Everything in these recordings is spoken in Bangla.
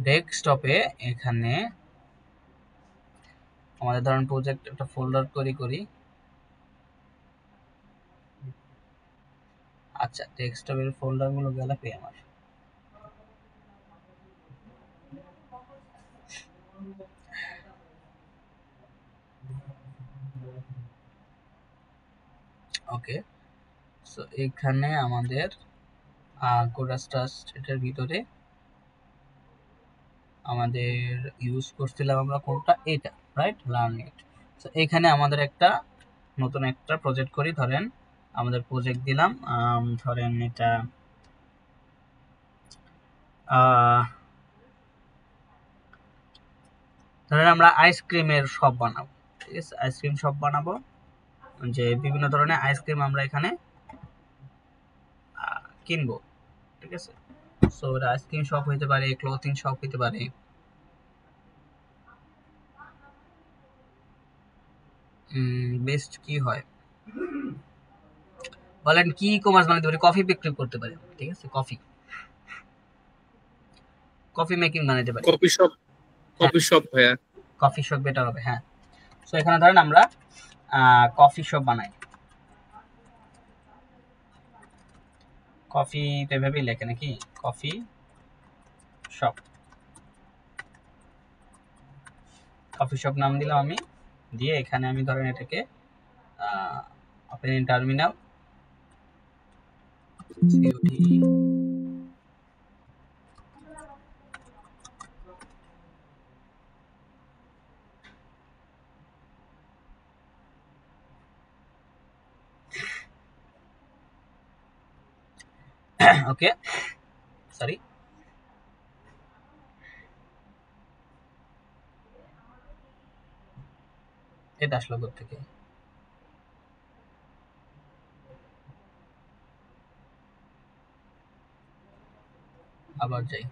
ডেস্কটপে এখানে আমাদের ধরেন প্রজেক্ট একটা ফোল্ডার করি। আচ্ছা, ডেস্কটপের ফোল্ডারগুলো গেল পেয়ে আমার। ওকে, সো এখানে আমাদের কোডাস্টাস এটার ভিতরে আমাদের ইউজ করছিলাম আমরা কোডটা এটা, রাইট, লার্ন ইট। সো এখানে আমাদের একটা নতুন একটা প্রজেক্ট করি। ধরেন আমাদের প্রজেক্ট দিলাম, ধরেন এটা ধরেন আমরা আইসক্রিমের শপ বানাবো, ঠিক আছে, আইসক্রিম শপ বানাবো, যে বিভিন্ন ধরনের আইসক্রিম আমরা এখানে কিনবো, ঠিক আছে। সো এটা আইসক্রিম শপ হইতে পারে, ক্লোথিং শপ হইতে পারে, বেস্ট কি হয় বলেন, কি ই-কমার্স বানাতে পারি, কফি বিক্রি করতে পারি, ঠিক আছে, কফি মেকিং বানাতে পারি, কফি শপ ভাইয়া, কফি শপ বেটার হবে, হ্যাঁ। সো এখানে ধরেন আমরা কফি শপ বানাই, কফি তো এভাবেই লেখে নাকি, কফি শপ, কফি শপ নাম দিলাম আমি, দিয়ে এখানে আমি ধরেন এটাকে ওপেন টার্মিনাল, ওকে, সরি, এটা আসলো থেকে, আবার যাই,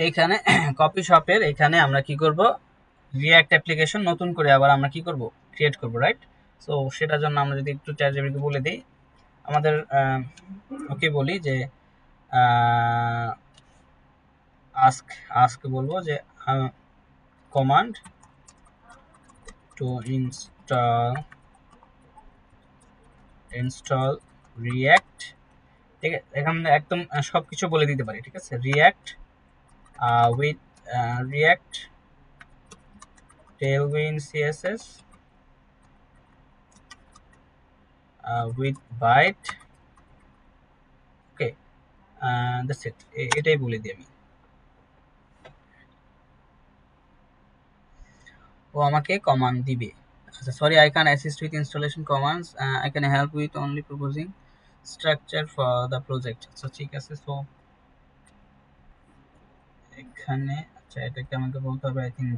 এইখানে কপি শপের এখানে আমরা কি করব, রিঅ্যাক্ট অ্যাপ্লিকেশন নতুন করে আবার আমরা কি করব, ক্রিয়েট করব, রাইট। সো সেটার জন্য আমরা যদি একটু চ্যাটজিপিটিকে বলে দিই, আমাদের ওকে বলি যে আস্ক বলবো যে কমান্ড টু ইনস্টল রিঅ্যাক্ট, ঠিক আছে, এখানে একদম সবকিছু বলে দিতে পারি, ঠিক আছে, react with React, Tailwind CSS, with Byte, okay, that's it, এটাই বলে দিই আমি। ও আমাকে কমান্ড দিবে, আচ্ছা sorry, I can assist with installation commands, I can help with only proposing structure for the project, আচ্ছা ঠিক আছে। সো এখানে আচ্ছা এটাকে আমাকে বলতে হবে, আই থিঙ্ক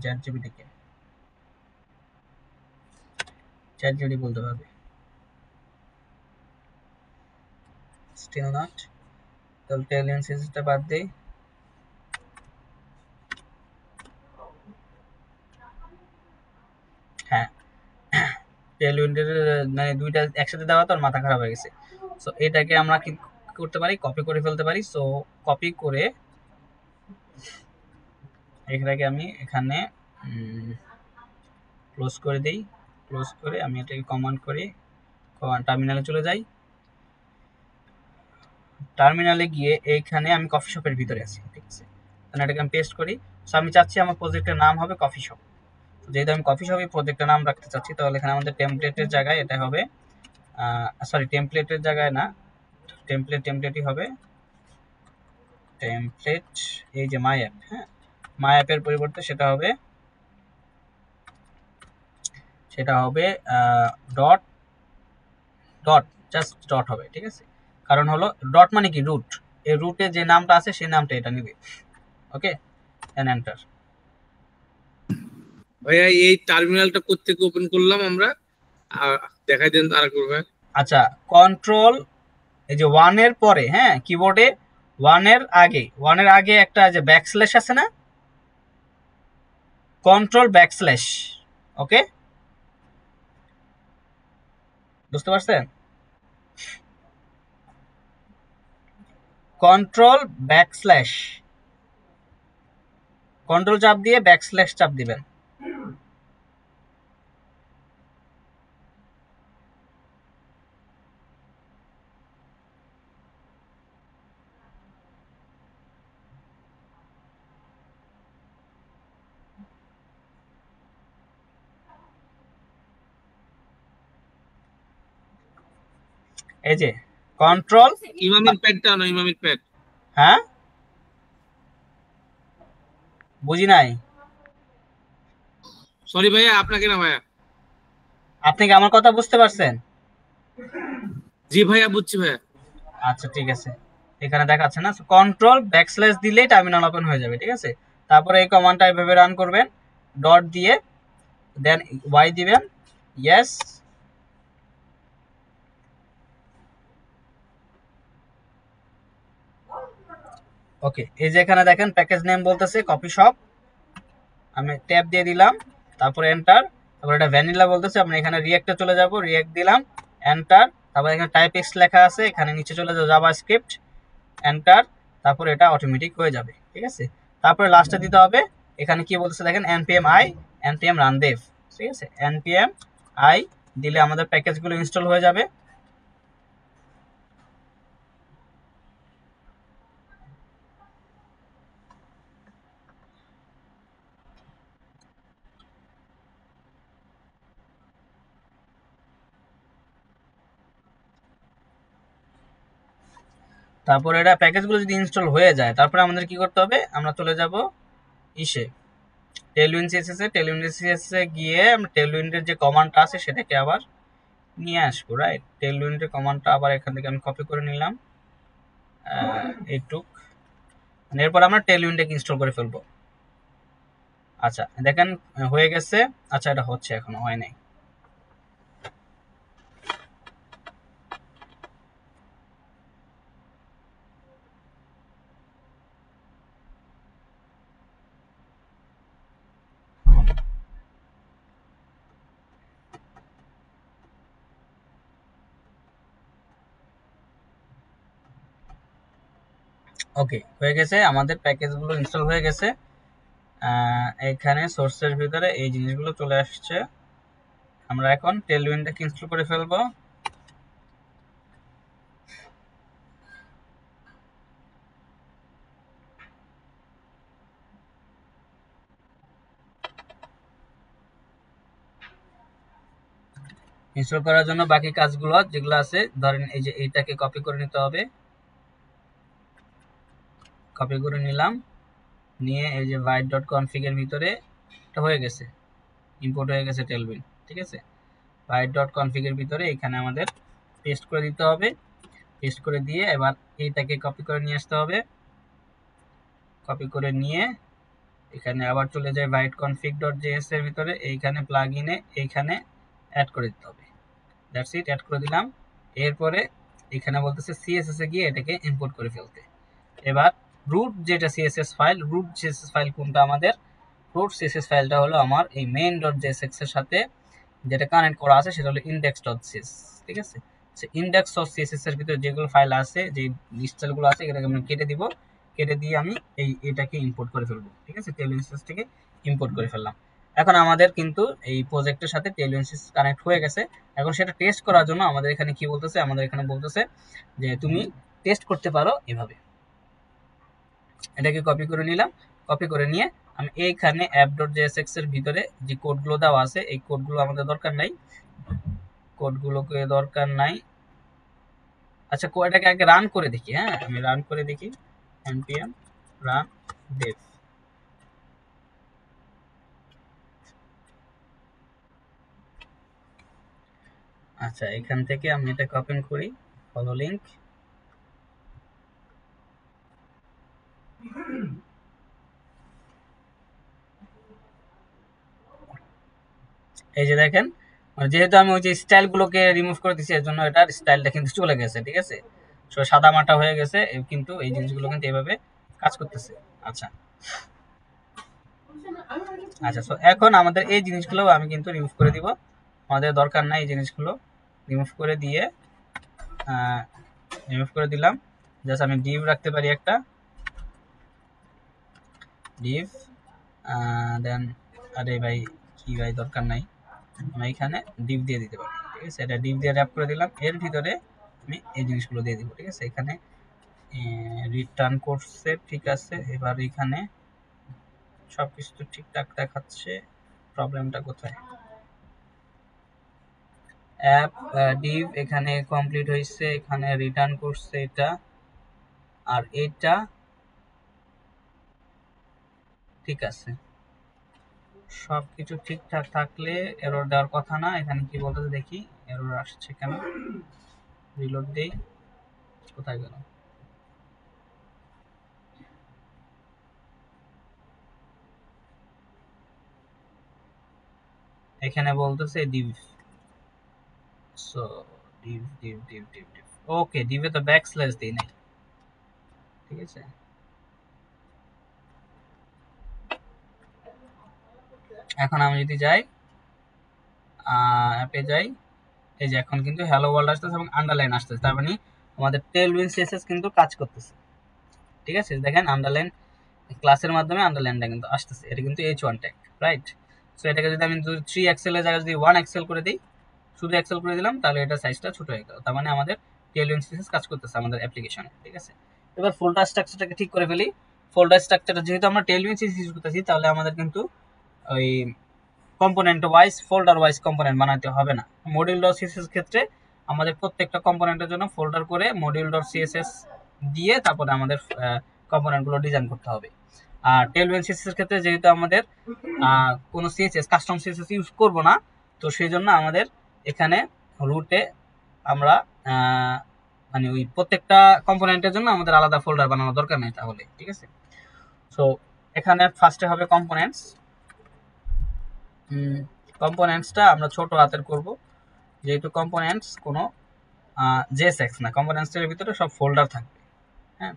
চ্যাটজিপিটি বলতে হবে, স্টিল নট, তাহলে টেলিয়ন সিরিজটা বাদ দেই, হ্যাঁ টেলউইন্ডের মানে দুইটা একসাথে দেওয়া তো মাথা খারাপ হয়ে গেছে। সো এটাকে আমরা কি করতে পারি, কপি করে ফেলতে পারি। সো কপি করে এটাকে আমি এখানে ক্লোজ করে দেই, ক্লোজ করে আমি এটাকে কমান্ড করি, টার্মিনালে চলে যাই, টার্মিনালে গিয়ে এইখানে আমি কফি শপের ভিতরে আছি, ঠিক আছে, তাহলে এটাকে আমি পেস্ট করি। সো আমি চাচ্ছি আমার প্রজেক্টের নাম হবে কফি শপ, যেহেতু আমি কফি শপে প্রজেক্টের নাম রাখতে চাচ্ছি, তাহলে এখানে আমাদের টেমপ্লেটের জায়গায় এটা হবে, সরি টেমপ্লেটের জায়গায় না, টেমপ্লেটই হবে, টেমপ্লেট এই যে মাই অ্যাপ, হ্যাঁ মাই অ্যাপের পরিবর্তে সেটা হবে ডট ডট, জাস্ট ডট হবে, ঠিক আছে, কারণ হলো ডট মানে কি রুট, এই রুটে যে নামটা আছে সেই নামটা এটা নিবে। ওকে, এন্ড এন্টার। ভাইয়া এই টার্মিনালটা কোত্থেকে ওপেন করলাম আমরা? আর দেখাই দেন আর করবে। আচ্ছা, কন্ট্রোল এই যে 1 এর পরে, হ্যাঁ, কিবোর্ডে 1 এর আগে একটা যে ব্যাকস্ল্যাশ আছে না, কন্ট্রোল ব্যাকস্ল্যাশ। ওকে, বুঝতে পারছেন? কন্ট্রোল ব্যাকস্ল্যাশ, কন্ট্রোল চাপ দিয়ে ব্যাকস্ল্যাশ চাপ দিবেন। এই যে কন্ট্রোল, ইমামের প্যাডটা আনো, ইমামের প্যাড। হ্যাঁ বুঝি নাই। সরি ভাইয়া, আপনাকে না ভাইয়া। আপনি কি আমার কথা বুঝতে পারছেন? জি ভাইয়া, বুঝছি ভাইয়া। আচ্ছা ঠিক আছে, এখানে দেখাচ্ছে না, কন্ট্রোল ব্যাকস্ল্যাশ দিলেই টার্মিনাল ওপেন হয়ে যাবে। ঠিক আছে, তারপরে এই কমান্ডটা এভাবে রান করবেন, ডট দিয়ে দেন ওয়াই দিবেন, ইয়েস। ওকে, এই যে এখানে দেখেন প্যাকেজ নেম বলতেছে কফি শপ, আমি ট্যাব দিয়ে দিলাম, তারপরে এন্টার। তারপর এটা ভ্যানিলা বলতেছে, আমরা এখানে রিয়েক্টে চলে যাব, রিয়েক্ট দিলাম, এন্টার। তারপর এখানে টাইপ এক্স লেখা আছে, এখানে নিচে চলে যাবে জাভাস্ক্রিপ্ট, এন্টার। তারপর এটা অটোমেটিক হয়ে যাবে। ঠিক আছে, তারপরে লাস্টে দিতে হবে, এখানে কি বলতেছে দেখেন, npm i npm rundev। ঠিক আছে, npm i দিলে আমাদের প্যাকেজগুলো ইনস্টল হয়ে যাবে। তারপরে এটা প্যাকেজগুলো যদি ইনস্টল হয়ে যায়, তারপরে আমাদের কি করতে হবে, আমরা চলে যাব ইসে টেলউইন্ড সিএসএস এ, টেলউইন্ড সিএসএস এ গিয়ে আমরা টেলউইন্ডের যে কমান্ডটা আছে সেটাকে আবার নিয়ে আসবো। রাইট, টেলউইন্ডের কমান্ডটা আবার এখান থেকে আমি কপি করে নিলাম এইটুক, এরপর আমরা টেলউইন্ডকে ইনস্টল করে ফেলবো। আচ্ছা দেখেন হয়ে গেছে। আচ্ছা এটা হচ্ছে, এখনো হয় নাই। ওকে, হয়ে গেছে, আমাদের প্যাকেজগুলো ইনস্টল হয়ে গেছে। এখানে সোর্সের ভিতরে এই জিনিসগুলো চলে আসছে। আমরা এখন টেলউইন্ডটাকে ইনস্টল করে ফেলবো। ইনস্টল করার জন্য বাকি কাজগুলো যেগুলো আছে, ধরেন এই যে এইটাকে কপি করে নিতে হবে, কপি করে নিলাম, নিয়ে এই যে বাইট ডট কনফিগ এর ভিতরে এটা হয়ে গেছে, ইম্পোর্ট হয়ে গেছে টেলউইন্ড। ঠিক আছে, বাইট ডট কনফিগ এর ভিতরে এখানে আমাদের পেস্ট করে দিতে হবে, পেস্ট করে দিয়ে এবার এইটাকে কপি করে নিয়ে আসতে হবে, কপি করে নিয়ে এখানে আবার চলে যায় বাইট কনফিগ ডট জেএস এর ভিতরে, এইখানে প্লাগ ইনে এইখানে অ্যাড করে দিতে হবে। দ্যাটস ইট, অ্যাড করে দিলাম। এরপরে এখানে বলতেছে সিএসএস এ গিয়ে এটাকে ইম্পোর্ট করে ফেলতে। এবার রুট যেটা CSS file, root CSS file কোনটা আমাদের, রুট সিএসএস ফাইলটা হলো আমার এই মেইন ডট জেএসএক্স এর সাথে যেটা কানেক্ট করা আছে, সেটা হলো ইন্ডেক্স ডট সিএস। ঠিক আছে, ইন্ডেক্স ডট সিএসএস এর ভিতরে যেগুলো ফাইল আছে, যে স্টাইলগুলো আছে, এটাকে আমি কেটে দিব, কেটে দিয়ে আমি এটাকে ইম্পোর্ট করে ফেলবো। ঠিক আছে, টেলউইন্ড থেকে ইম্পোর্ট করে ফেললাম। এখন আমাদের কিন্তু এই প্রজেক্টের সাথে টেলউইন্ড কানেক্ট হয়ে গেছে। এখন সেটা টেস্ট করার জন্য আমাদের এখানে কি বলতেছে, আমাদের এখানে বলতেছে যে তুমি টেস্ট করতে পারো এভাবে। এটাকে কপি করে নিলাম, কপি করে নিয়ে আমি এইখানে অ্যাপ ডট জেএসএক্স এর ভিতরে যে কোডগুলো দেওয়া আছে, এই কোডগুলো আমাদের দরকার নাই, কোডগুলোকে দরকার নাই। আচ্ছা, এটাকে আগে রান করে দেখি। হ্যাঁ, আমি রান করে দেখি, npm run dev। আচ্ছা, এখান থেকে আমি এটা কপি করি, ফলো লিঙ্ক, এই যে দেখেন, যেহেতু আমি ওই যে স্টাইলগুলোকে রিমুভ করে দিচ্ছি, এর জন্য এটার স্টাইলটা কিন্তু চলে গেছে, ঠিক আছে। সো সাদা মাটা হয়ে গেছে, কিন্তু এই জিনিসগুলো কিন্তু এভাবে কাজ করতেছে। আচ্ছা আচ্ছা, সো এখন আমাদের এই জিনিসগুলো আমি কিন্তু রিমুভ করে দিব, আমাদের দরকার নাই এই জিনিসগুলো। রিমুভ করে দিয়ে রিমুভ করে দিলাম। জাস্ট আমি ডিভ রাখতে পারি একটা, ডিভ দেন, আরে ভাই কি ভাই, দরকার নাই, আমি এখানে ডিভ দিয়ে দিতে পারি, ঠিক আছে। এটা ডিভ দিয়ে র্যাপ করে দিলাম, এর ভিতরে আমি এই জিনিসগুলো দিয়ে দিব, ঠিক আছে। এখানে রিটার্ন করছে, ঠিক আছে। এবার এখানে সবকিছু তো ঠিকঠাক দেখাচ্ছে, প্রবলেমটা কোথায়? অ্যাপ ডিভ এখানে কমপ্লিট হয়েছে, এখানে রিটার্ন করছে এটা, আর এটা ঠিক আছে। সবকিছু ঠিকঠাক থাকলে এরর দেওয়ার কথা না। এখানে কি বলতেছে দেখি, এরর আসছে কেন, রিলোড দেই, কোথায় গেল? এখানে বলতেছে div, so div div div div div, okay, ডিভে তো ব্যাকস্ল্যাশ দেই নাই, ঠিক আছে। এখন আমি যদি যাই অ্যাপে যাই, এই যে এখন কিন্তু হ্যালো ওয়ার্ল্ড আসতেছে এবং আন্ডারলাইন আসতেছে, তার মানে আমাদের টেলউইন সিএসএস কিন্তু কাজ করতেছে, ঠিক আছে। দেখেন আন্ডারলাইন, ক্লাসের মাধ্যমে আন্ডারলাইনটা কিন্তু আসতেছে, এটা কিন্তু H1 ট্যাগ, রাইট। সো এটাকে যদি আমি 3 এক্সেলের জায়গায় যদি 1 এক্সেল করে দিই, শুধু এক্সেল করে দিলাম, তাহলে এটা সাইজটা ছোট হয়ে গেল, তার মানে আমাদের টেলউইন সিএসএস কাজ করতেছে আমাদের অ্যাপ্লিকেশনে, ঠিক আছে। এবার ফোল্ডার স্ট্রাকচারটাকে ঠিক করে ফেলি। ফোল্ডার স্ট্রাকচারটা যেহেতু আমরা টেলউইন সিএসএস ইউজ করতেছি, তাহলে আমাদের কিন্তু ওই component wise, folder wise component বানাতে হবে না। মডিউল ডট সিএসএস ক্ষেত্রে আমাদের প্রত্যেকটা কম্পোনেন্টের জন্য ফোল্ডার করে মডিউল ডট সিএসএস দিয়ে তারপরে আমাদের কম্পোনেন্টগুলো ডিজাইন করতে হবে। আর টেলউইন সিএসএস এর ক্ষেত্রে যেহেতু আমাদের কোনো সিএসএস, কাস্টম সিএসএস ইউজ করব না, তো সেই জন্য আমাদের এখানে রুটে আমরা মানে ওই প্রত্যেকটা কম্পোনেন্টের জন্য আমাদের আলাদা ফোল্ডার বানানোর দরকার নেই তাহলে, ঠিক আছে। সো এখানে ফার্স্টে হবে কম্পোনেন্টস। কম্পোনেন্টসটা আমরা ছোট হাতের করব, যেহেতু কম্পোনেন্টস কোনো জেএসএক্স না, কম্পোনেন্টসের ভিতরে সব ফোল্ডার থাকবে। হ্যাঁ,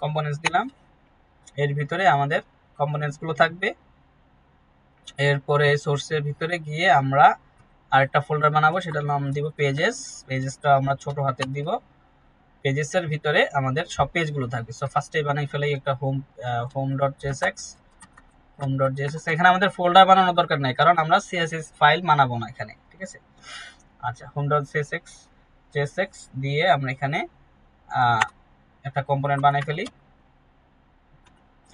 কম্পোনেন্টস দিলাম, এর ভিতরে আমাদের কম্পোনেন্টসগুলো থাকবে। এরপরে সোর্সের ভিতরে গিয়ে আমরা আরেকটা ফোল্ডার বানাবো, সেটার নাম দিব পেজেস। পেজেসটা আমরা ছোট হাতের দিব। পেজেসের ভিতরে আমাদের সব পেজগুলো থাকবে। সো ফার্স্টে বানাই ফেলাই একটা home dot JSX, home dot JSX. এখানে আমাদের ফোল্ডার বানানোর দরকার নাই, কারণ আমরা সিএসএস ফাইল বানাবো না এখানে, ঠিক আছে। আচ্ছা, হোম ডট জেএসএক্স দিয়ে আমরা এখানে একটা কম্পোনেন্ট বানাই ফেলি,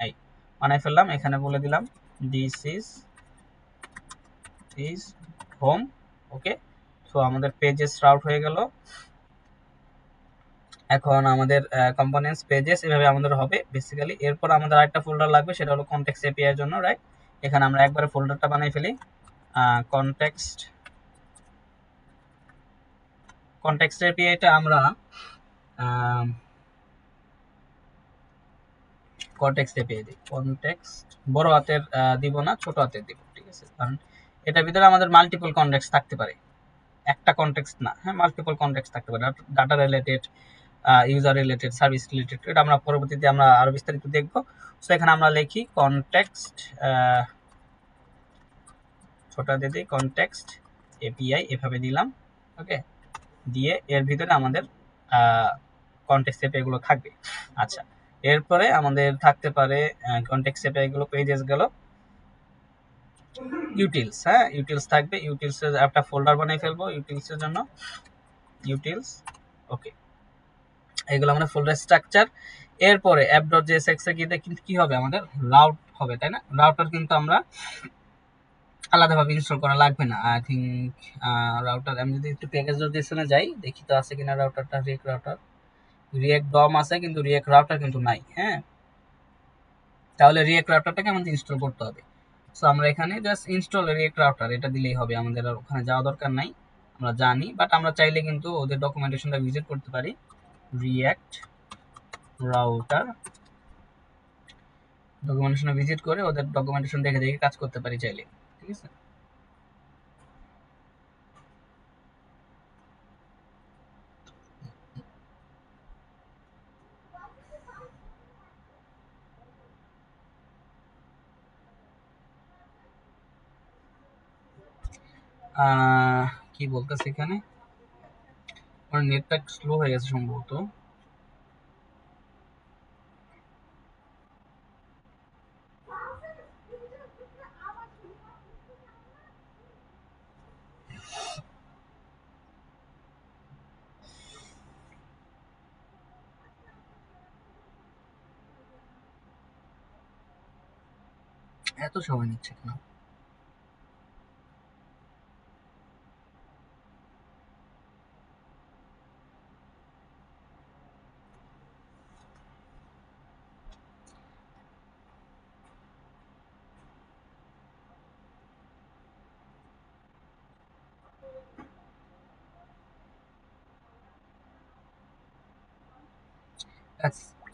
এই বানাই ফেললাম। এখানে বলে দিলাম this is home, okay. So আমাদের পেজেস রাউট হয়ে গেল। এখন আমাদের কম্পোনেন্টস পেজেস এভাবে আমাদের হবে বেসিক্যালি। এরপর আমাদের আরেকটা ফোল্ডার লাগবে, সেটা হলো কনটেক্সট এপিআই এর জন্য, রাইট। এখানে আমরা একবারে ফোল্ডারটা বানাই ফেলি, কনটেক্সট এপিআইটা আমরা কনটেক্সট এপিআই দিই। কনটেক্সট বড় হাতের দিব না, ছোট হাতের দিব, ঠিক আছে। কারণ এটার ভিতরে আমাদের মাল্টিপল কনটেক্সট থাকতে পারে, একটা কনটেক্সট না, হ্যাঁ, মাল্টিপল কনটেক্সট থাকতে পারে। Data related, user related, service related, এটা আমরা পরবর্তীতে আমরা আরো বিস্তারিত দেখব। সো এখানে আমরা লিখি কনটেক্সট, ছোট দিয়ে দিই কনটেক্সট এপিআই, এভাবে দিলাম, ওকে। দিয়ে এর ভিতরে আমাদের কনটেক্সট এপিআই গুলো থাকবে। আচ্ছা, এরপরে আমাদের থাকতে পারে কনটেক্সট এপিআই গুলো, পেজেস গেল, ইউটিলস, হ্যাঁ, ইউটিলস থাকবে। ইউটিলস এর একটা ফোল্ডার বানাই ফেলবো ইউটিলস এর জন্য, ইউটিলস, ওকে। এগুলো আমাদের ফোল্ডার স্ট্রাকচার। এরপরে app.jsx এ গিয়ে কিন্তু কি হবে, আমাদের রাউট হবে, তাই না। রাউটার কিন্তু আমরা আলাদাভাবে ইনস্টল করা লাগবে না, আই থিঙ্ক। রাউটার আমি যদি একটু প্যাকেজ.json-এ যাই, দেখি তো আছে কিনা রাউটারটা। রিয়েক্ট ডম আছে, কিন্তু রিয়েক্ট রাউটার কিন্তু নাই, হ্যাঁ। তাহলে রিয়েক্ট রাউটারটাকে আমাদের ইনস্টল করতে হবে। সো আমরা এখানে জাস্ট ইনস্টল রিয়েক্ট রাউটার এটা দিলেই হবে, আমাদের আর ওখানে যাওয়া দরকার নাই, আমরা জানি। বাট আমরা চাইলে কিন্তু ওদের ডকুমেন্টেশনটা ভিজিট করতে পারি। রিয়েক্ট রাউটার ডকুমেন্টেশনে ভিজিট করে ওদের ডকুমেন্টেশন দেখে দেখে কাজ করতে পারি চাইলে, ঠিক আছে। কি বলতেছে এখানে, আমার নেটটা স্লো হয়ে গেছে সম্ভবত। এত সময় নিচ্ছে কেন?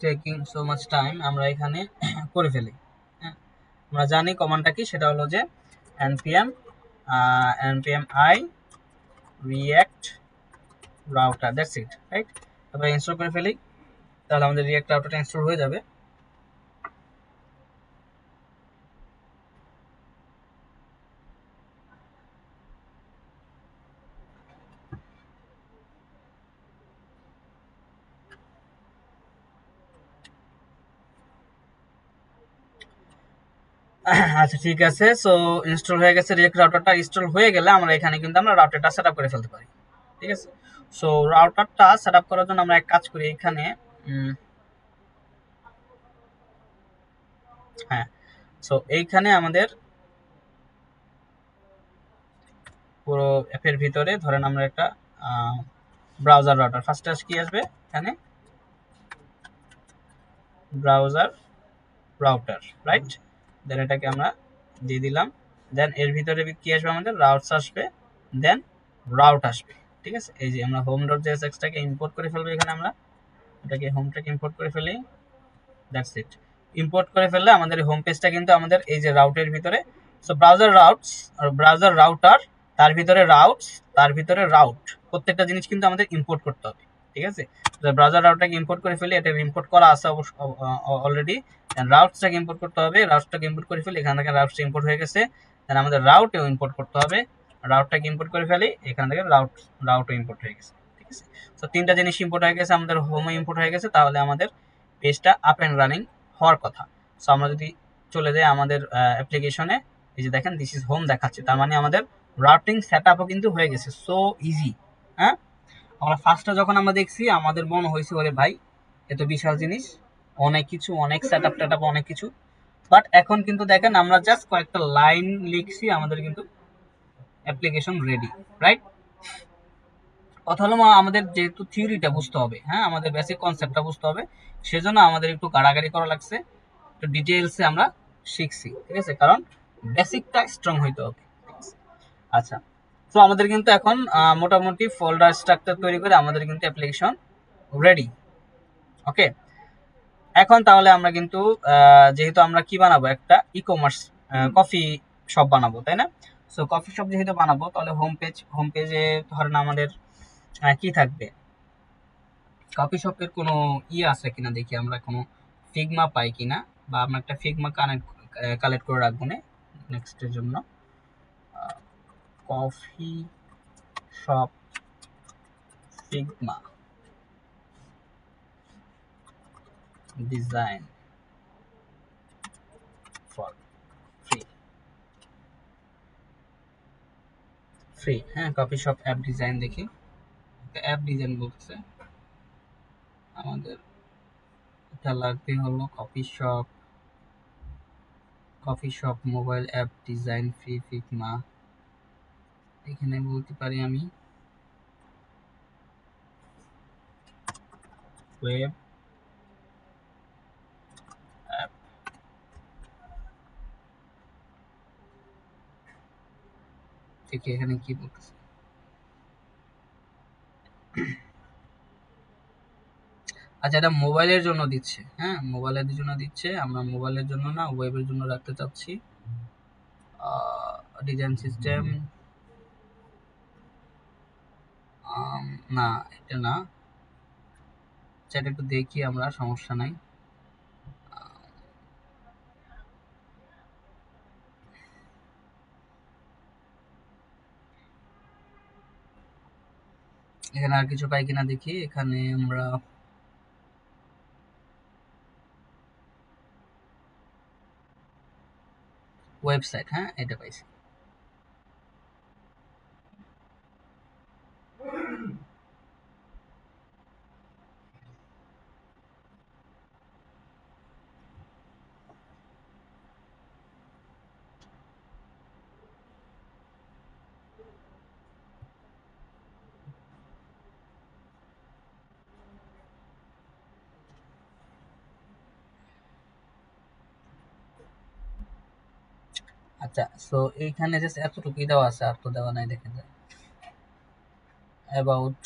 টেকিং সো মাচ টাইম, আমরা এখানে করে ফেলি। হ্যাঁ, আমরা জানি কমান্ডটা কি, সেটা হলো যে npm npm i react router, that's it, right. তারপরে ইনস্টল করে ফেলি, তাহলে আমাদের রিয়াক্ট রাউটারটা ইনস্টল হয়ে যাবে। আচ্ছা ঠিক আছে, সো ইনস্টল হয়ে গেছে। রিয়াক্ট রাউটারটা ইনস্টল হয়ে গেলে আমরা এখানে কিন্তু আমরা রাউটারটা সেটআপ করে ফেলতে পারি, ঠিক আছে। সো রাউটারটা সেটআপ করার জন্য আমরা এক কাজ করি, এখানে হ্যাঁ, সো এইখানে আমাদের পুরো অ্যাপের ভিতরে ধরেন আমরা একটা ব্রাউজার রাউটার, ফার্স্টে কি আসবে এখানে, ব্রাউজার রাউটার, রাইট। দেন এটাকে আমরা দিয়ে দিলাম। দেন এর ভিতরে কি আসবে, আমাদের রাউটস আসবে, দেন রাউট আসবে, ঠিক আছে। এই যে আমরা হোম ডট জেএসএক্সটাকে ইম্পোর্ট করে ফেলবো, এখানে আমরা এটাকে হোমটাকে ইম্পোর্ট করে ফেলি, দ্যাটস ইট। ইম্পোর্ট করে ফেললে আমাদের হোম পেজটা কিন্তু আমাদের এই যে রাউটের ভিতরে, সো ব্রাউজার রাউটস আর ব্রাউজার রাউটার, তার ভিতরে রাউটস, তার ভিতরে রাউট, প্রত্যেকটা জিনিস কিন্তু আমাদের ইম্পোর্ট করতে হবে, ঠিক আছে। ব্রাউজার রাউটটাকে ইম্পোর্ট করে ফেলি, এটা ইম্পোর্ট করা আছে অবশ্য অলরেডি। রাউটসটাকে ইম্পোর্ট করতে হবে, রাউটসটাকে ইম্পোর্ট করে ফেলি, এখান থেকে রাউটসটা ইম্পোর্ট হয়ে গেছে। দেন আমাদের রাউটেও ইম্পোর্ট করতে হবে, রাউটটাকে ইম্পোর্ট করে ফেলি, এখান থেকে রাউটও ইম্পোর্ট হয়ে গেছে, ঠিক আছে। তো তিনটা জিনিস ইম্পোর্ট হয়ে গেছে, আমাদের হোমে ইম্পোর্ট হয়ে গেছে, তাহলে আমাদের পেজটা আপ অ্যান্ড রানিং হওয়ার কথা। সো আমরা যদি চলে যাই আমাদের অ্যাপ্লিকেশনে, এই যে দেখেন দিস ইজ হোম দেখাচ্ছে, তার মানে আমাদের রাউটিং সেটআপও কিন্তু হয়ে গেছে, সো ইজি। হ্যাঁ, আমরা ফার্স্টে যখন আমরা দেখছি আমাদের মনে হয়েছে ওরে ভাই এত বিশাল জিনিস, অনেক কিছু, অনেক সেটআপ টেটআপ, অনেক কিছু। বাট এখন কিন্তু দেখেন আমরা জাস্ট কয়েকটা লাইন লিখছি, আমাদের কিন্তু অ্যাপ্লিকেশন রেডি, রাইট। কথা হলো আমাদের যেহেতু থিওরিটা বুঝতে হবে, হ্যাঁ, আমাদের বেসিক কনসেপ্টটা বুঝতে হবে, সেজন্য আমাদের একটু গাড়াগাড়ি করা লাগছে, একটু ডিটেইলসে আমরা শিখছি, ঠিক আছে, কারণ বেসিকটা স্ট্রং হইতে হবে, ঠিক আছে। আচ্ছা, তো আমাদের কিন্তু এখন মোটামুটি ফোল্ডার স্ট্রাকচার তৈরি করে আমাদের কিন্তু অ্যাপ্লিকেশন রেডি, ওকে। এখন তাহলে আমরা কিন্তু যেহেতু আমরা কি বানাবো, একটা ই কমার্স কফি শপ বানাবো, তাই না। সো কফি শপ যেহেতু বানাবো, তাহলে হোম পেজে ধরেন আমাদের কি থাকবে, কফি শপের কোনো আছে কিনা দেখি, আমরা কোনো ফিগমা পাই কিনা, বা আমরা একটা ফিগমা কালেক্ট করে রাখবো না নেক্সটের জন্য। Coffee shop Figma design for free, হ্যাঁ, কফি শপ অ্যাপ ডিজাইন দেখি, অ্যাপ ডিজাইন বলতেছে আমাদের, এটা লাগবে হলো coffee shop mobile app design free Figma. এখানে বলতে পারি আমি ওয়েব অ্যাপ, দেখি এখানে কি বলতেছে। আচ্ছা, এটা মোবাইলের জন্য দিচ্ছে, হ্যাঁ মোবাইলের জন্য দিচ্ছে, আমরা মোবাইলের জন্য না ওয়েবের জন্য রাখতে চাচ্ছি। ডিজাইন সিস্টেম না, এটা না, সেটা একটু দেখি আমরা, সমস্যা নাই। এখানে আর কিছু পাই কিনা দেখি। এখানে আমরা ওয়েবসাইট, হ্যাঁ এটা পাইছি। আচ্ছা, সো এইখানে জাস্ট এতটুকুই দেওয়া আছে, আর তো দেওয়া নাই, দেখেন যায় অ্যাবাউট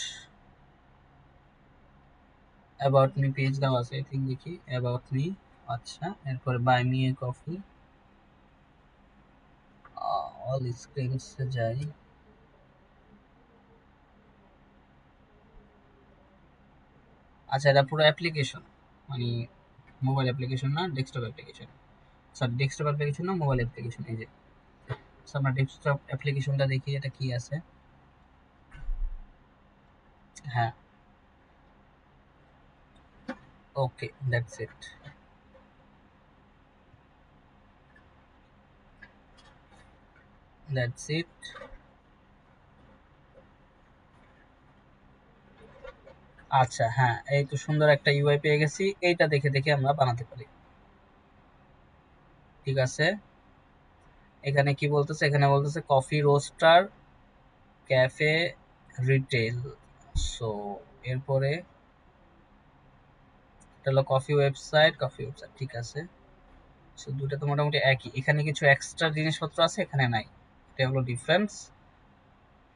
অ্যাবাউট মি পেজ দেওয়া আছে, আই থিঙ্ক, দেখি অ্যাবাউট মি। আচ্ছা, এরপরে buy me a coffee, all screens যাই। আচ্ছা, এটা পুরো অ্যাপ্লিকেশন, মানে মোবাইল অ্যাপ্লিকেশন না desktop application, sorry desktop application না মোবাইল অ্যাপ্লিকেশন। এই যে আমরা ডেস্কটপ অ্যাপ্লিকেশনটা দেখি এটা কি আছে। হ্যাঁ, ওকে, দ্যাটস ইট, দ্যাটস ইট। আচ্ছা, হ্যাঁ এই তো সুন্দর একটা ইউআই পেয়ে গেছি, এইটা দেখে দেখে আমরা বানাতে পারি। ঠিক আছে, এখানে কি বলতেছে, এখানে বলতেছে coffee roaster cafe retail. So এরপরে এটা হলো কফি ওয়েবসাইট, ঠিক আছে। সো দুটো তো মোটামুটি একই, এখানে কিছু এক্সট্রা জিনিসপত্র আছে, এখানে নাই, এটা হলো ডিফারেন্স।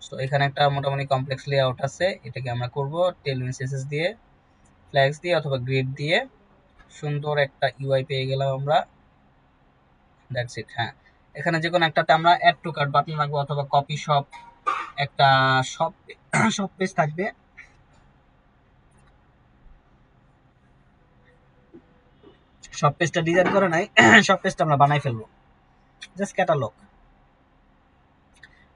সো এখানে একটা মোটামুটি কমপ্লেক্স লেআউট আছে, এটাকে আমরা করব টেলভিন সিএসএস দিয়ে, ফ্ল্যাগস দিয়ে অথবা গ্রিড দিয়ে, সুন্দর একটা ইউআই পেয়ে গেলাম আমরা। That's it. হ্যাঁ, এখানে যে কোনো একটাতে আমরা অ্যাড টু কার্ট বাটন রাখবো, অথবা কপি শপ, একটা শপ শপ পেজ থাকবে। শপ পেজটা ডিজাইন করে নাই, শপ পেজটা আমরা বানাই ফেলবো, জাস্ট ক্যাটালগ।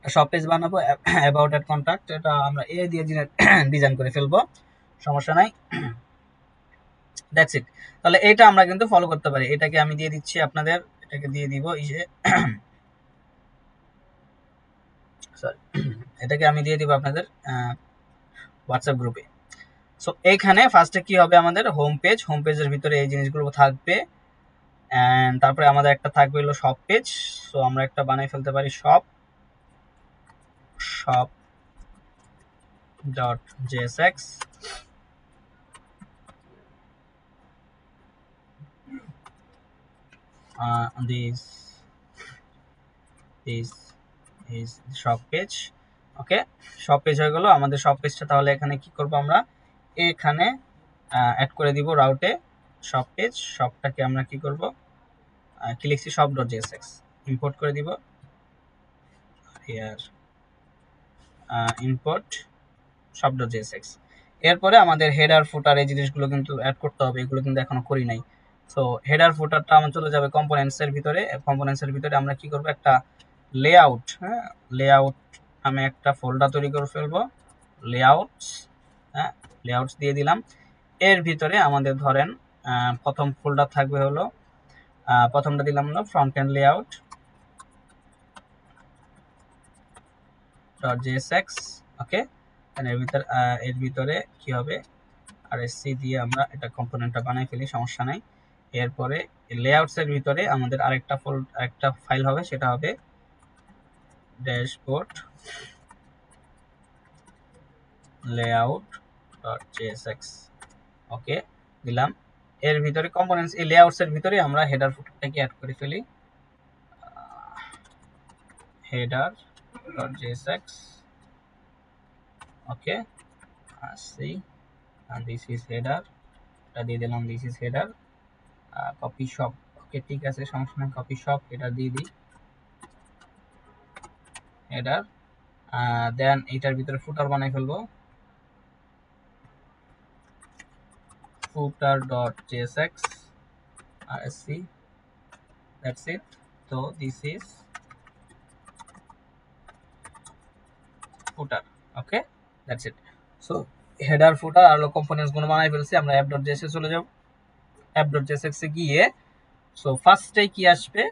শপ পেজ বানাবো, অ্যাবাউট এট কন্টাক্ট, এটা আমরা এ দিয়ে ডিজাইন করে ফেলবো, সমস্যা নাই। That's it. তাহলে এটা আমরা কিন্তু ফলো করতে পারি, এটাকে আমি দিয়ে দিচ্ছি আপনাদের, এটাকে দিয়ে দিব এই যে সরি, এটাকে আমি দিয়ে দিব আপনাদের হোয়াটসঅ্যাপ গ্রুপে। সো এইখানে ফার্স্টে কি হবে, আমাদের হোম পেজ, হোম পেজের ভিতরে এই জিনিসগুলো থাকবে, এন্ড তারপরে আমাদের একটা থাকবে হলো শপ পেজ। সো আমরা একটা বানাই ফেলতে পারি shop dot JSX, this is shop page. Okay, shop page হয়ে গেল আমাদের শপ পেজটা। তাহলে এখানে কি করব, আমরা এখানে অ্যাড করে দিব রাউটে শপ পেজ। শপটাকে আমরা কি করব, কি লিখছি, শপ ডট জেএসএক্স ইম্পোর্ট করে দিব, here import shop dot JSX. এরপরে আমাদের হেডার ফুটার এই জিনিসগুলো কিন্তু অ্যাড করতে হবে, এগুলো কিন্তু এখনো করি নাই। সো হেডার ফুটারটা আমার চলে যাবে কম্পোনেন্টসের ভিতরে, কম্পোনেন্টসের ভিতরে আমরা কি করব, একটা লেআউট, হ্যাঁ লেআউট আমি একটা ফোল্ডার তৈরি করে ফেলবো, লেআউটস, হ্যাঁ লেআউটস দিয়ে দিলাম। এর ভিতরে আমাদের ধরেন প্রথম ফোল্ডার থাকবে হলো, প্রথমটা দিলাম হলো front end layout dot JSX. Okay, এর ভিতরে কি হবে, আরএসসি দিয়ে আমরা এটা কম্পোনেন্টটা বানাই ফেলি, সমস্যা নাই। এরপরে লেআউটস এর ভিতরে আমাদের আরেকটা ফাইল হবে, সেটা হবে ড্যাশবোর্ড লেআউট ডট জেএসএক্স। ওকে, দিলাম। এর ভিতরে কম্পোনেন্টস, এই লেআউটস এর ভিতরে আমরা হেডার ফুটারটাকে অ্যাড করে ফেলি, header dot JSX. Okay, see, and this is header, এটা দিয়ে দিলাম this is header copy shop. Okay ঠিক আছে, সমস্যা নেই, কপি শপ এটা দিয়ে দিই হেডার। দেন এটার ভিতরে ফুটার বানাই ফেলবো, footer dot jsx rsc, that's it. So this is footer, okay, that's it. So header footer আর কম্পোনেন্টস গুলো বানাই ফেলছি। আমরা app.js এ চলে যাব। app.jsx এ গিয়ে সো ফার্স্টে কি আসবে,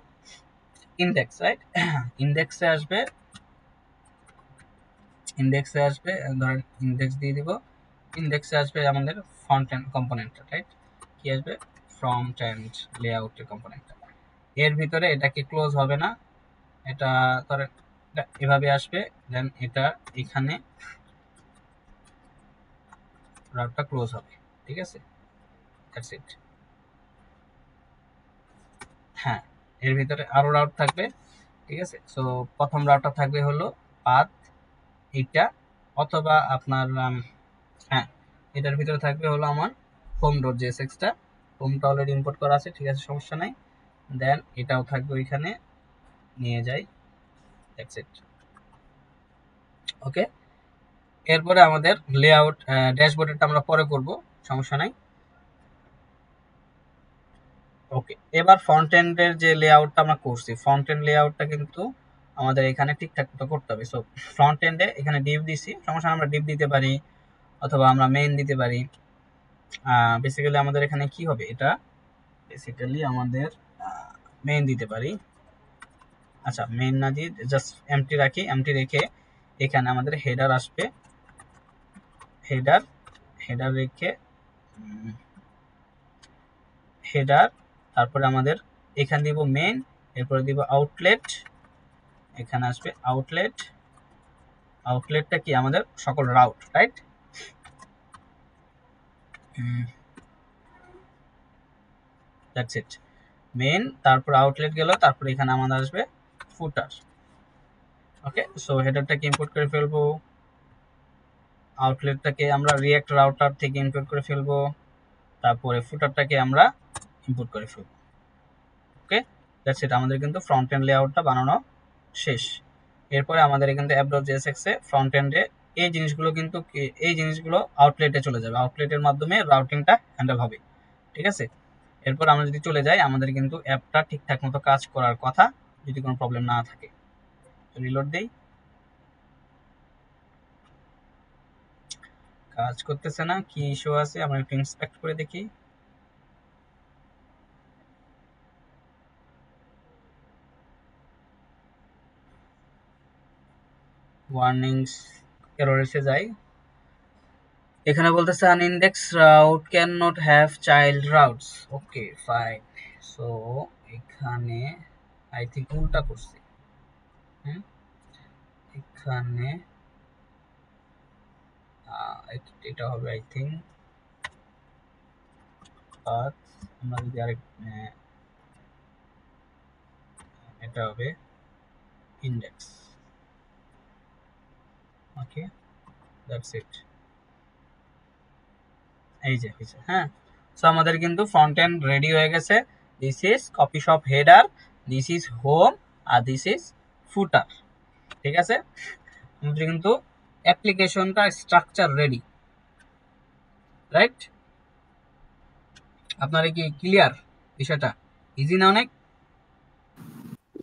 ইন্ডেক্স, রাইট? ইন্ডেক্সে আসবে, ধরেন ইন্ডেক্স দিয়ে দিব। ইন্ডেক্সে আসবে আমাদের ফ্রন্ট এন্ড কম্পোনেন্ট, রাইট? কি আসবে, ফ্রন্ট এন্ড লেআউটের কম্পোনেন্ট। এর ভিতরে এটা কি ক্লোজ হবে না, এটা ধরেন এভাবে আসবে, দেন এটা এখানে রাউটটা ক্লোজ হবে, ঠিক আছে, দ্যাটস ইট। হ্যাঁ, এর ভিতরে আরো রাউট থাকবে, ঠিক আছে। সো প্রথম রাউটটা থাকবে হলো পাথ এইটা, অথবা আপনার হ্যাঁ এটার ভিতরে থাকবে হলো আমার home.jsx টা, হোমটা অলরেডি ইম্পোর্ট করা আছে, ঠিক আছে, সমস্যা নাই। দেন এটাও থাকবে ওইখানে, নিয়ে যাই, দ্যাটস ইট, ওকে। এরপরে আমাদের লেআউট ড্যাশবোর্ডেরটা আমরা পরে করব, সমস্যা নাই। ওকে, এবার ফ্রন্ট এন্ডের যে লেআউটটা আমরা করছি, ফ্রন্ট এন্ড লেআউটটা কিন্তু আমাদের এখানে ঠিকঠাক মতো করতে হবে। সো ফ্রন্ট এন্ডে এখানে ডিভ দিছি, সমস্যা আমরা ডিভ দিতে পারি অথবা আমরা মেইন দিতে পারি। বেসিক্যালি আমাদের এখানে কি হবে, এটা বেসিক্যালি আমাদের মেইন দিতে পারি। আচ্ছা, মেইন না দিয়ে জাস্ট এমটি রাখি, এমটি রেখে এখানে আমাদের হেডার আসবে, হেডার রেখে হেডার, তারপরে আমাদের এখানে দিব মেইন, এরপরে দিব আউটলেট, এখানে আসবে আউটলেট। আউটলেটটা কি আমাদের সকল route, right? That's it, main, তারপর আউটলেট গেল, তারপর এখানে আমাদের আসবে ফুটার। ওকে, সো হেডারটাকে ইম্পোর্ট করে ফেলবো, আউটলেটটাকে আমরা রিঅ্যাক্ট রাউটার থেকে ইম্পোর্ট করে ফেলবো, তারপরে ফুটারটাকে আমরা ইম্পোর্ট করে ফেলবো। ওকে, দ্যাটস ইট, আমাদের কিন্তু ফ্রন্ট এন্ড লেআউটটা বানানো শেষ। এরপরে আমাদের কিন্তু app.jsx এ ফ্রন্ট এন্ডে এই জিনিসগুলো আউটলেটে চলে যাবে, আউটলেটের মাধ্যমে রাউটিংটা হ্যান্ডেল হবে, ঠিক আছে। এরপর আমরা যদি চলে যাই, আমাদের কিন্তু অ্যাপটা ঠিকঠাক মতো কাজ করার কথা, যদি কোনো প্রবলেম না থাকে। রিলোড দেই, কাজ করতেছে না, কি ইস্যু আছে আমরা একটু ইন্সপেক্ট করে দেখি। ওয়ার্নিংস এররেসে যাই, এখানে বলতেছে an index route cannot have child routes. Okay fine, so এখানে আই থিঙ্ক উল্টা করছি, এখানে এটা হবে আই থিঙ্ক পাথ, আমরা যদি আরেক এটা হবে ইন্ডেক্স। ওকে, দ্যাটস ইট, এই যে হয়েছে। হ্যাঁ, সো আমাদের কিন্তু ফ্রন্ট এন্ড রেডি হয়ে গেছে। This is copy shop header, this is home, আর দিস ইজ ফুটার, ঠিক আছে। আমাদের কিন্তু অ্যাপ্লিকেশনটা স্ট্রাকচার রেডি, রাইট? আপনারা কি ক্লিয়ার বিষয়টা? ইজি না অনেক?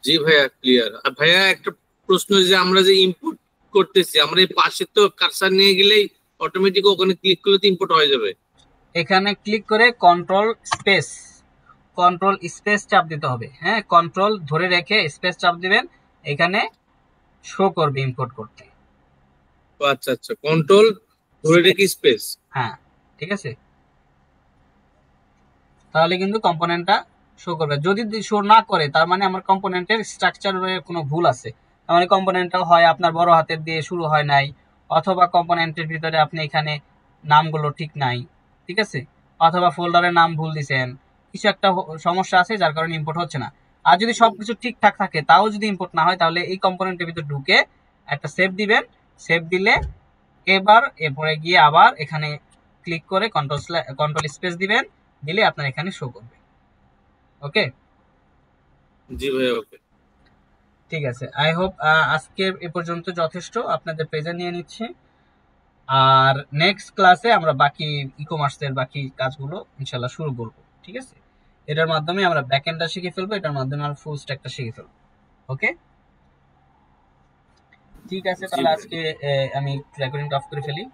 জি ভাইয়া ক্লিয়ার। আর ভাইয়া একটা প্রশ্ন, যে আমরা যে ইম্পোর্ট করতেছি, আমরা এই পাশে তো কার্সার নিয়ে গেলেই অটোমেটিক ওখানে ক্লিক করলে তো ইম্পোর্ট হয়ে যাবে। এখানে ক্লিক করে কন্ট্রোল স্পেস চাপ দিতে হবে। হ্যাঁ, কন্ট্রোল ধরে রেখে স্পেস চাপ দিবেন, এখানে শো করবে ইম্পোর্ট করতে। আচ্ছা আচ্ছা, কন্ট্রোল ধরে রেখে স্পেস, হ্যাঁ ঠিক আছে, তাহলে কিন্তু কম্পোনেন্টটা শো করবে। যদি শো না করে, তার মানে আমার কম্পোনেন্টের স্ট্রাকচারে কোনো ভুল আছে। তার মানে কম্পোনেন্টটা হয় আপনার বড় হাতের দিয়ে শুরু হয় নাই, অথবা কম্পোনেন্টের ভিতরে আপনি এখানে নামগুলো ঠিক নাই, ঠিক আছে, অথবা ফোল্ডারের নাম ভুল দিছেন, কিছু একটা সমস্যা আছে যার কারণে ইম্পোর্ট হচ্ছে না। আর যদি সবকিছু ঠিকঠাক থাকে তাও যদি ইম্পোর্ট না হয়, তাহলে এই কম্পোনেন্টের ভিতরে ঢুকে একটা সেভ দিবেন। সেভ দিলে এরপরে গিয়ে আবার এখানে ক্লিক করে কন্ট্রোল স্পেস দিবেন, দিলে আপনার এখানে শো করবে। ওকে জি ভাইয়া, ওকে। ঠিক আছে, আই হোপ আজকে এ পর্যন্ত যথেষ্ট, আপনাদের প্রেজেন্ট নিয়ে নিচ্ছি। আর নেক্সট ক্লাসে আমরা বাকি ই কমার্সের বাকি কাজগুলো ইনশাল্লাহ শুরু করব। ঠিক আছে, এটার মাধ্যমে আমরা ব্যাকএন্ডটা শিখে ফেলবো, এটার মাধ্যমে আমরা ফুল স্ট্যাকটা শিখে ফেলবো। ওকে ঠিক আছে, জি তাহলে ভাই। আজকে আমি রেকর্ডিংটা অফ করে ফেলি।